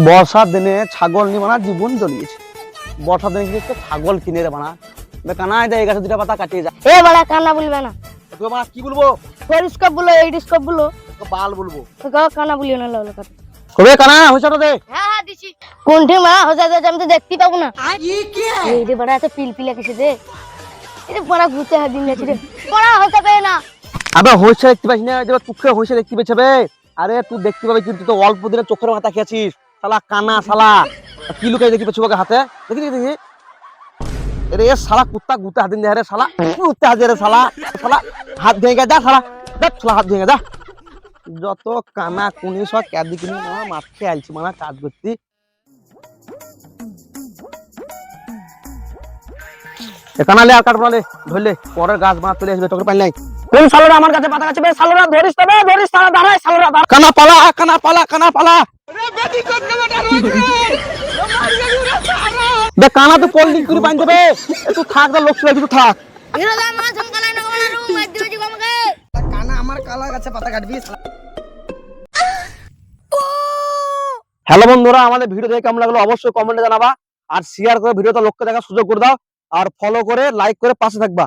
বর্ষার দিনে ছাগল নিয়ে বানা জীবন জ্বলিয়েছে। বর্ষার দিনে কি ছাগল কিনে রে বানা কানা এই গাছে দুটা পাতা কাটিয়ে যায়। এ বড়া কানা বলবে না, তুই বানা কি বলবো? ফেরিস্কোপ বলো, এইডিস্কোপ বলো, বাল বলবো। তো গাও কানা বলিও না লাউলা কথা। কবে কানা হইছটা দে। হ্যাঁ হ্যাঁ দিছি। কোনটি মা হজা দে, আমি তো দেখতে পাবো না। এই রে বড়া এত পিলপিলা কিসে দে? এই বড়া ভূতে হাত দিন যাচ্ছে রে। বড়া হতে পারে না। আবে হইছে দেখতে পাইছ না? যেবা তুকে হইছে দেখতে পেছে বে। আরে তুই দেখতে পাবি কিন্তু তো অল্প দিনে চোখের মাথা খেয়েছিস। শালা কানা শালা। কি লুকাই দেখি পেছু ওকে হাতে? দেখি দেখি দেখি। রে শালা কুত্তা গুতে হাত দিন দে রে শালা। কুত্তা হাত দে রে শালা। শালা হাত ভেঙে যা শালা। দেখ শালা হাত ভেঙে যা। যত কানা কুনি সব ক্যাদি কুনি না মারতে আইছি মানা কাজ করতে। কানালে আর কাটবো না রে, ধরলে পরের গাছ বানা চলে আসবে, তোকে পাই নাই। কোন শালারা আমার কাছে পাতা কাছে বে? শালারা ধরিস তবে, ধরিস শালা দাঁড়ায় শালারা দাঁড়া। কানা পালা কানা পালা কানা পালা। দেখ কানা তো কোল্ড ড্রিঙ্ক করে পাইন দেবে। তুই থাক দা লোক চলে তুই থাক। হিরোদা মা ঝমকালাই না বলা রুম মার দিবে জি গমকে। কানা আমার কালা গাছে পাতা কাটবি। হ্যালো বন্ধুরা, আমাদের ভিডিও দেখে কেমন লাগলো অবশ্যই কমেন্টে জানাবা, আর শেয়ার করে ভিডিওটা লোককে দেখার সুযোগ করে দাও, আর ফলো করে লাইক করে পাশে থাকবা।